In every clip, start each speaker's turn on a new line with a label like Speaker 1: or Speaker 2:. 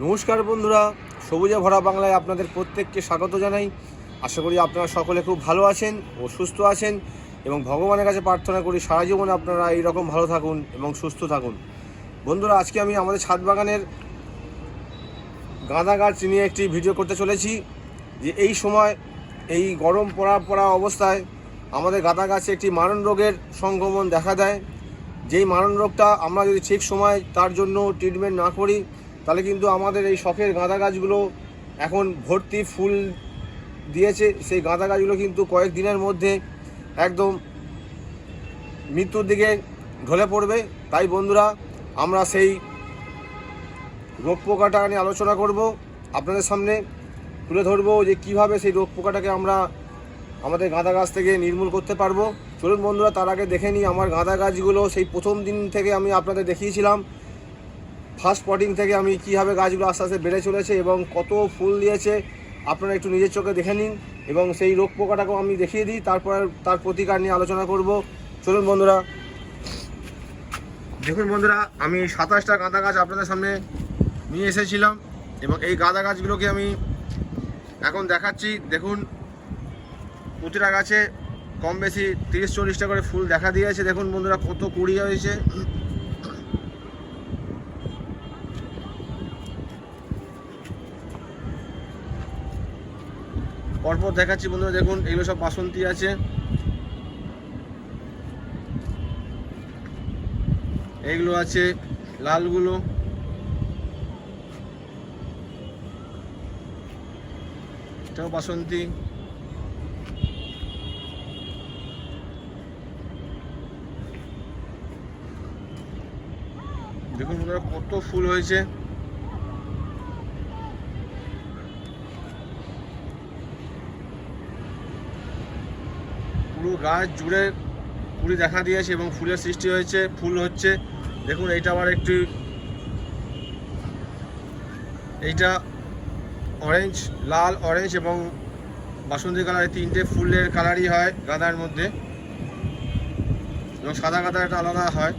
Speaker 1: নমস্কার বন্ধুরা, সবুজে ভরা বাংলায় আপনাদের প্রত্যেককে স্বাগত জানাই। আশা করি আপনারা সকলে খুব ভালো আছেন ও সুস্থ আছেন এবং ভগবানের কাছে প্রার্থনা করি সারা জীবন আপনারা এইরকম ভালো থাকুন এবং সুস্থ থাকুন। বন্ধুরা, আজকে আমি আমাদের ছাদ বাগানের গাঁদা গাছ নিয়ে একটি ভিডিও করতে চলেছি। যে এই সময় এই গরম পড়া অবস্থায় আমাদের গাঁদা গাছে একটি মারণ রোগের সংক্রমণ দেখা দেয়। যেই মারণ রোগটা আমরা যদি ঠিক সময় তার জন্য ট্রিটমেন্ট না করি তাহলে কিন্তু আমাদের এই শখের গাঁদা গাছগুলো এখন ভর্তি ফুল দিয়েছে, সেই গাঁদা গাছগুলো কিন্তু কয়েক দিনের মধ্যে একদম মৃত্যুর দিকে ঢলে পড়বে। তাই বন্ধুরা, আমরা সেই রোগ পোকাটা নিয়ে আলোচনা করব, আপনাদের সামনে তুলে ধরবো যে কিভাবে সেই রোগ পোকাটাকে আমরা আমাদের গাঁদা গাছ থেকে নির্মূল করতে পারবো। চলুন বন্ধুরা, তার আগে দেখে নিই আমার গাঁদা গাছগুলো সেই প্রথম দিন থেকে আমি আপনাদের দেখিয়েছিলাম ফার্স্ট পটিং থেকে আমি কীভাবে গাছগুলো আস্তে আস্তে বেড়ে চলেছে এবং কত ফুল দিয়েছে আপনারা একটু নিজের চোখে দেখে নিন এবং সেই রোগ পোকাটাকেও আমি দেখিয়ে দিই, তারপর তার প্রতিকার নিয়ে আলোচনা করব। চলুন বন্ধুরা, দেখুন বন্ধুরা, আমি 27টা গাঁদা গাছ আপনাদের সামনে নিয়ে এসেছিলাম এবং এই গাঁদা গাছগুলোকে আমি এখন দেখাচ্ছি। দেখুন, প্রতিটা গাছে কম বেশি 30-40টা করে ফুল দেখা দিয়েছে। দেখুন বন্ধুরা, কত কুড়ি হয়েছে। পরপর দেখাচ্ছি বন্ধুরা, দেখুন এগুলো সব বাসন্তী আছে, এইগুলো আছে লালগুলো, এটাও বাসন্তী, দেখুন বন্ধুরা কত ফুল হয়েছে। পুরো গাছ জুড়ে কুড়ি দেখা দিয়েছে এবং ফুলের সৃষ্টি হয়েছে, ফুল হচ্ছে। দেখুন এইটা আবার একটু, এইটা অরেঞ্জ, লাল, অরেঞ্জ এবং বাসন্তী কালারের তিনটে ফুলের কালারই হয় গাঁদার মধ্যে, এবং সাদা গাঁদা একটা আলাদা হয়।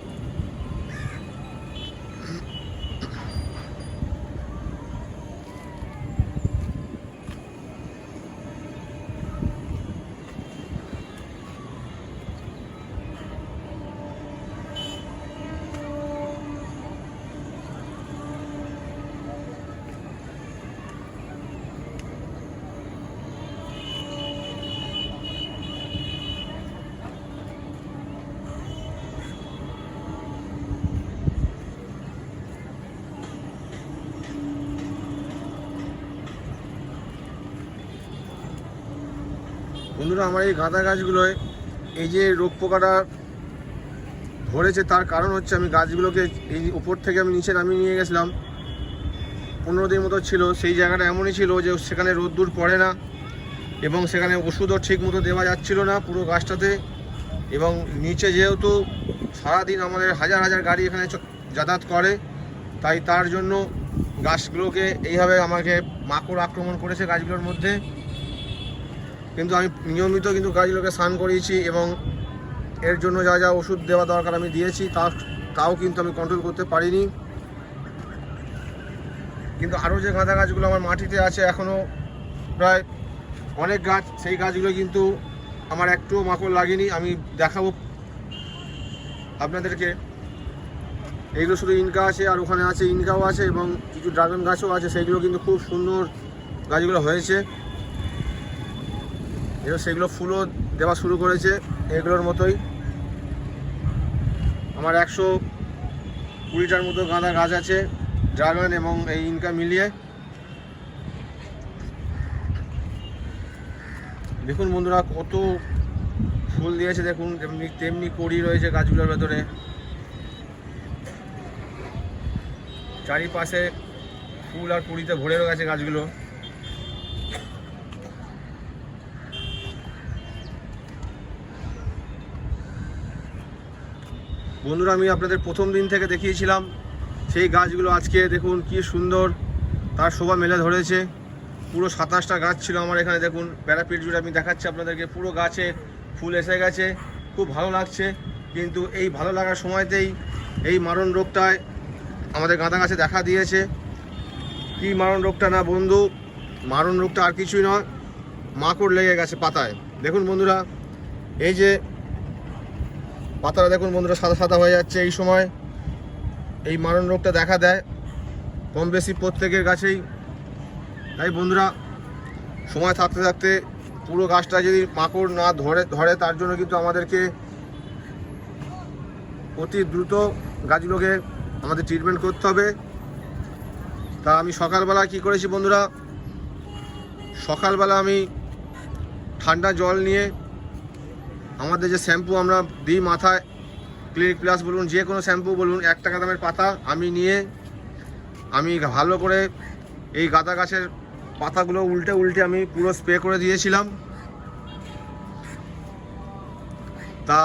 Speaker 1: বন্ধুরা, আমার এই গাঁদা গাছগুলোয় এই যে রোগ পোকাটা ধরেছে তার কারণ হচ্ছে আমি গাছগুলোকে এই উপর থেকে আমি নিচে নামিয়ে নিয়ে গেছিলাম, 15 দিন মতো ছিল। সেই জায়গাটা এমনই ছিল যে সেখানে রোদ্দুর পড়ে না এবং সেখানে ওষুধও ঠিক মতো দেওয়া যাচ্ছিল না পুরো গাছটাতে, এবং নিচে যেহেতু সারাদিন আমাদের হাজার হাজার গাড়ি এখানে যাতায়াত করে, তাই তার জন্য গাছগুলোকে এইভাবে আমাকে মাকড় আক্রমণ করেছে গাছগুলোর মধ্যে। কিন্তু আমি নিয়মিত কিন্তু গাছগুলোকে স্নান করিয়েছি এবং এর জন্য যা যা ওষুধ দেওয়া দরকার আমি দিয়েছি, তাও কিন্তু আমি কন্ট্রোল করতে পারিনি। কিন্তু আরও যে গাঁদা গাছগুলো আমার মাটিতে আছে এখনও প্রায় অনেক গাছ, সেই গাছগুলো কিন্তু আমার একটুও মাকড় লাগেনি। আমি দেখাবো আপনাদেরকে। এইগুলো শুধু ইনকা আছে, আর ওখানে আছে ইনকাও আছে এবং কিছু ড্রাগন গাছও আছে, সেইগুলো কিন্তু খুব সুন্দর গাছগুলো হয়েছে এবং সেগুলো ফুলও দেওয়া শুরু করেছে এগুলোর মতোই। আমার 120টার মতো গাঁদা গাছ আছে, ড্রাগন এবং এই ইনকা মিলিয়ে। দেখুন বন্ধুরা কত ফুল দিয়েছে, দেখুন তেমনি কড়ি রয়েছে গাছগুলোর ভেতরে, চারিপাশে ফুল আর কুড়িতে ভরে গেছে গাছগুলো। বন্ধুরা, আমি আপনাদের প্রথম দিন থেকে দেখিয়েছিলাম সেই গাছগুলো আজকে দেখুন কি সুন্দর তার শোভা মেলে ধরেছে। পুরো 27টা গাছ ছিল আমার এখানে, দেখুন প্যারাপিট জুড়ে আমি দেখাচ্ছি আপনাদেরকে, পুরো গাছে ফুল এসে গেছে, খুব ভালো লাগছে। কিন্তু এই ভালো লাগার সময়তেই এই মারণ রোগটায় আমাদের গাঁদা গাছে দেখা দিয়েছে। কি মারণ রোগটা না বন্ধু, মারণ রোগটা আর কিছুই নয়, মাকড় লেগে গেছে পাতায়। দেখুন বন্ধুরা, এই যে পাতাটা দেখুন বন্ধুরা সাদা সাদা হয়ে যাচ্ছে, এই সময় এই মারণ রোগটা দেখা দেয় কম বেশি প্রত্যেকের গাছেই। তাই বন্ধুরা, সময় থাকতে থাকতে পুরো গাছটা যদি মাকড় না ধরে তার জন্য কিন্তু আমাদেরকে অতি দ্রুত গাছগুলোকে আমাদের ট্রিটমেন্ট করতে হবে। তা আমি সকালবেলা কি করেছি বন্ধুরা, সকালবেলা আমি ঠান্ডা জল নিয়ে আমাদের যে শ্যাম্পু আমরা দিই মাথায়, ক্লিনিক প্লাস বলুন, যে কোনো শ্যাম্পু বলুন, 1 টাকা দামের পাতা আমি নিয়ে আমি ভালো করে এই গাঁদা গাছের পাতাগুলো উল্টে উল্টে আমি পুরো স্প্রে করে দিয়েছিলাম। তা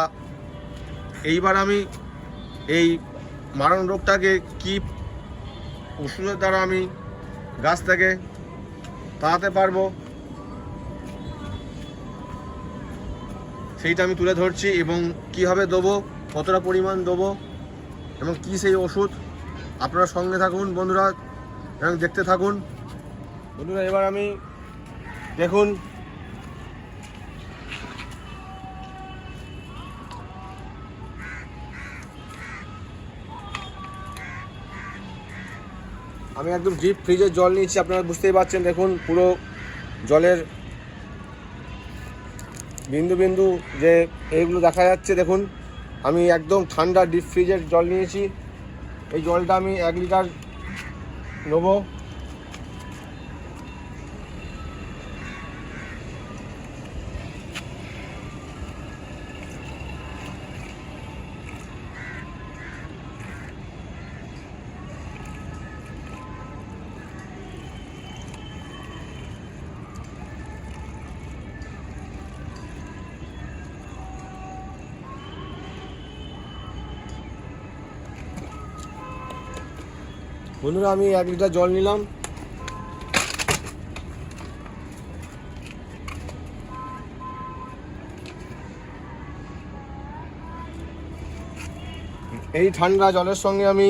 Speaker 1: এইবার আমি এই মারণ রোগটাকে কি ওষুধের দ্বারা আমি গাছ থেকে তাড়াতে পারবো সেইটা আমি তুলে ধরছি, এবং কীভাবে দেবো, কতটা পরিমাণ দেবো এবং কী সেই ওষুধ। আপনারা সঙ্গে থাকুন বন্ধুরা এবং দেখতে থাকুন বন্ধুরা। এবার আমি দেখুন আমি একদম ডিপ ফ্রিজের জল নিয়েছি, আপনারা বুঝতেই পারছেন। দেখুন পুরো জলের বিন্দু বিন্দু যে এইগুলো দেখা যাচ্ছে। দেখুন আমি একদম ঠান্ডা ডিপ ফ্রিজের জল নিয়েছি। এই জলটা আমি 1 লিটার নেব। বন্ধুরা আমি 1 লিটার জল নিলাম। এই ঠান্ডা জলের সঙ্গে আমি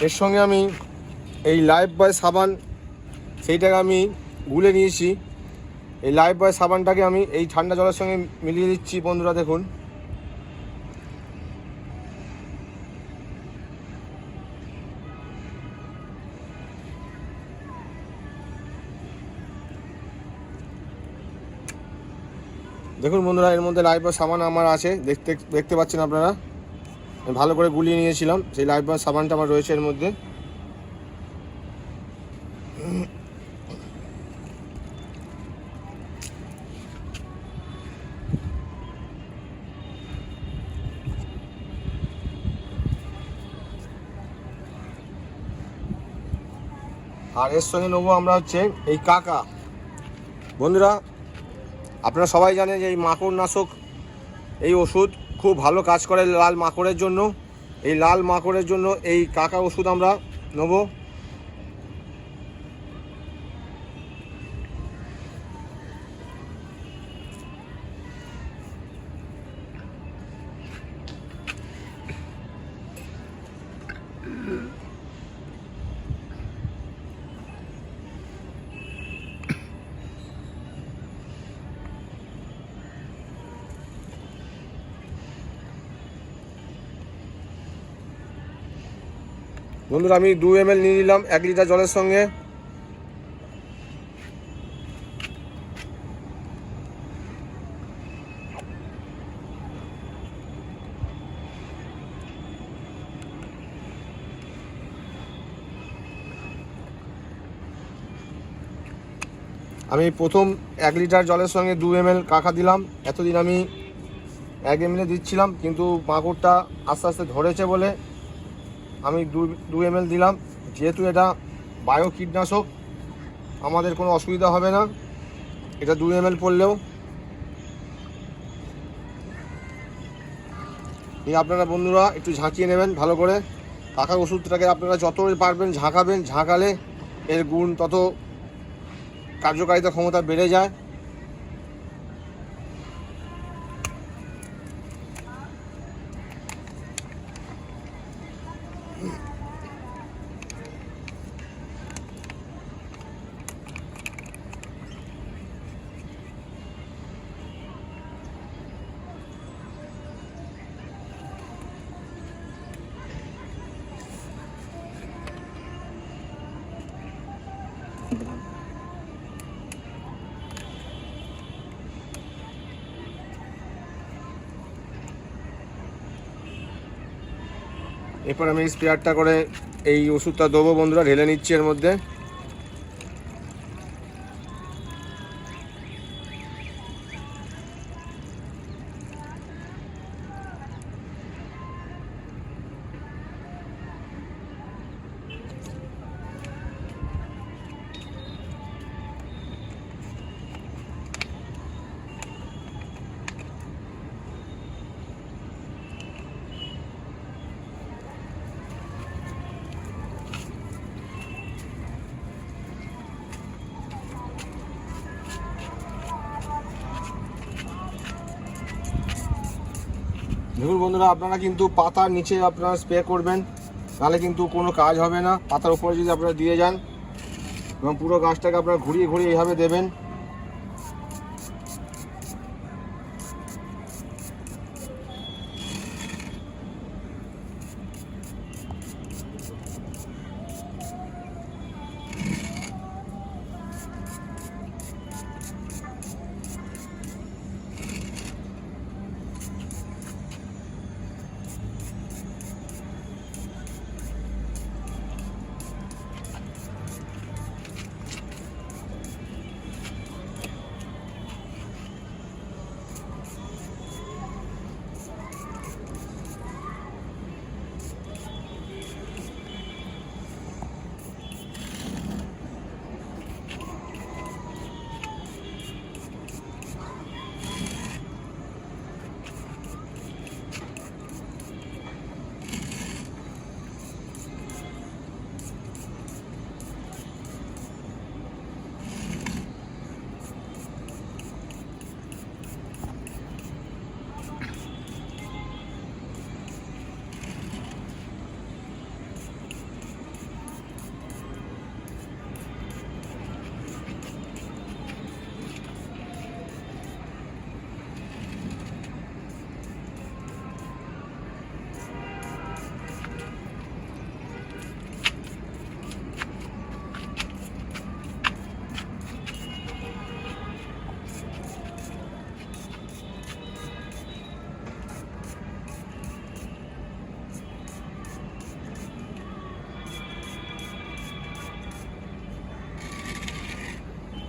Speaker 1: এর সঙ্গে আমি এই লাইফ বয় সাবান সেইটাকে আমি গুলে নিয়েছি। এই লাইফ বয় সাবানটাকে আমি এই ঠান্ডা জলের সঙ্গে মিলিয়ে দিচ্ছি বন্ধুরা। দেখুন দেখুন বন্ধুরা, এর মধ্যে লাইফ বয় সাবান আমার আছে, দেখতে পাচ্ছেন আপনারা। আমি ভালো করে গুলিয়ে নিয়েছিলাম, সেই লাইফ বয় সাবানটা আমার রয়েছে এর মধ্যে। আর এর সঙ্গে নেবো আমরা হচ্ছে এই কাকা। বন্ধুরা আপনারা সবাই জানেন যে এই মাকড়নাশক এই ওষুধ খুব ভালো কাজ করে লাল মাকড়ের জন্য। এই লাল মাকড়ের জন্য এই কাকা ওষুধ আমরা নেব। বন্ধুরা আমি 2 ml নিয়ে নিলাম 1 লিটার জলের সঙ্গে। আমি প্রথম 1 লিটার জলের সঙ্গে 2 ml কাকা দিলাম। এতদিন আমি 1 ml দিচ্ছিলাম, কিন্তু মাকড়টা আস্তে আস্তে ধরেছে বলে আমি 2 ml দিলাম। যেহেতু এটা বায়ো কীটনাশক আমাদের কোনো অসুবিধা হবে না এটা 2 ml পড়লেও। আপনারা বন্ধুরা একটু ঝাঁকিয়ে নেবেন ভালো করে, পাকা ওষুধটাকে আপনারা যত পারবেন ঝাঁকাবেন, ঝাঁকালে এর গুণ তত কার্যকারিতা ক্ষমতা বেড়ে যায়। এরপর আমি স্প্রেয়ারটা করে এই ওষুধটা দেবো বন্ধুরা, ঢেলে নিচ্ছি এর মধ্যে। দেখুন বন্ধুরা, আপনারা কিন্তু পাতার নিচে আপনারা স্প্রে করবেন, তাহলে কিন্তু কোনো কাজ হবে না। পাতার উপরে যদি আপনারা দিয়ে যান এবং পুরো গাছটাকে আপনারা ঘুরিয়ে ঘুরিয়ে এইভাবে দেবেন।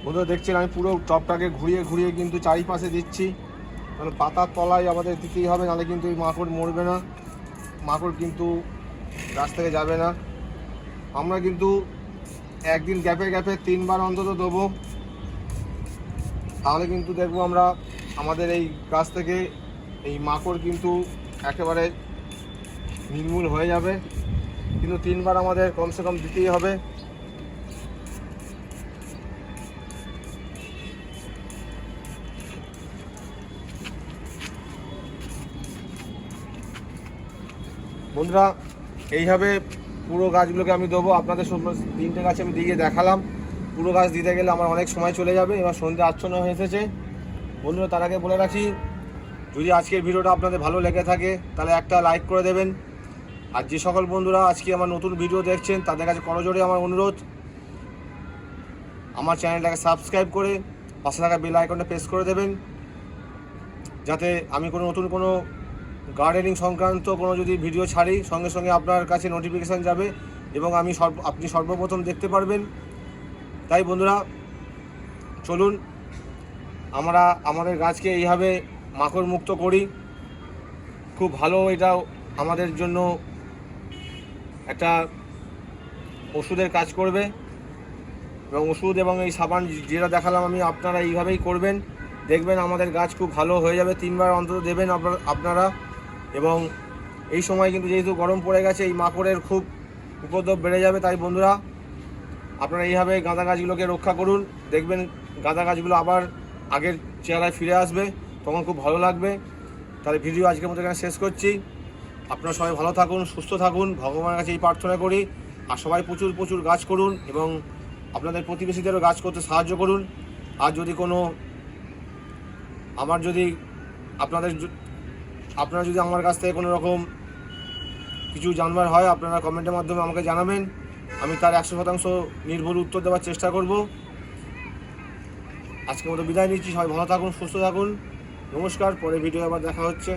Speaker 1: বন্ধুরা দেখছেন আমি পুরো টপটাকে ঘুরিয়ে ঘুরিয়ে কিন্তু চারিপাশে দিচ্ছি, কারণ পাতার তলায় আমাদের দিতেই হবে, নাহলে কিন্তু এই মাকড় মরবে না, মাকড় কিন্তু গাছ থেকে যাবে না। আমরা কিন্তু একদিন গ্যাপে গ্যাপে 3 বার অন্তত দেবো, তাহলে কিন্তু দেখবো আমরা আমাদের এই গাছ থেকে এই মাকড় কিন্তু একেবারে নির্মূল হয়ে যাবে। কিন্তু 3 বার আমাদের কমসে কম দিতেই হবে। বন্ধুরা এইভাবে পুরো গাছগুলোকে আমি দেবো। আপনাদের 3টে গাছ আমি দিয়ে দেখালাম, পুরো গাছ দিতে গেলে আমার অনেক সময় চলে যাবে। এবার সন্ধ্যে আচ্ছন্ন হয়ে এসেছে। বন্ধুরা তার আগে বলে রাখি, যদি আজকের ভিডিওটা আপনাদের ভালো লেগে থাকে তাহলে একটা লাইক করে দেবেন। আর যে সকল বন্ধুরা আজকে আমার নতুন ভিডিও দেখছেন তাদের কাছে করজোড়ে আমার অনুরোধ, আমার চ্যানেলটাকে সাবস্ক্রাইব করে পাশে থাকা বেল আইকনটা প্রেস করে দেবেন, যাতে আমি নতুন কোনো গার্ডেনিং সংক্রান্ত কোনো যদি ভিডিও ছাড়ি সঙ্গে সঙ্গে আপনার কাছে নোটিফিকেশান যাবে এবং আপনি সর্বপ্রথম দেখতে পারবেন। তাই বন্ধুরা চলুন আমরা আমাদের গাছকে এইভাবে মাকড় মুক্ত করি। খুব ভালো, এটা আমাদের জন্য একটা ওষুধের কাজ করবে। এবং ওষুধ এবং এই সাবান যেটা দেখালাম আমি, আপনারা এইভাবেই করবেন, দেখবেন আমাদের গাছ খুব ভালো হয়ে যাবে। 3 বার অন্তত দেবেন আপনারা। এবং এই সময় কিন্তু যেহেতু গরম পড়ে গেছে, এই মাকড়ের খুব উপদ্রব বেড়ে যাবে। তাই বন্ধুরা, আপনারা এইভাবে গাঁদা গাছগুলোকে রক্ষা করুন, দেখবেন গাঁদা গাছগুলো আবার আগের চেহারায় ফিরে আসবে, তখন খুব ভালো লাগবে। তাহলে ভিডিও আজকের মতো এখানে শেষ করছি। আপনারা সবাই ভালো থাকুন, সুস্থ থাকুন, ভগবানের কাছে এই প্রার্থনা করি। আর সবাই প্রচুর প্রচুর গাছ করুন এবং আপনাদের প্রতিবেশীদেরও গাছ করতে সাহায্য করুন। আর যদি কোনো আপনারা যদি আমার কাছ থেকে কোনো রকম কিছু জানবার হয়, আপনারা কমেন্টের মাধ্যমে আমাকে জানাবেন, আমি তার 100% নির্ভুল উত্তর দেওয়ার চেষ্টা করব। আজকের মতো বিদায় নিচ্ছি। সবাই ভালো থাকুন, সুস্থ থাকুন, নমস্কার। পরে ভিডিও আবার দেখা হচ্ছে।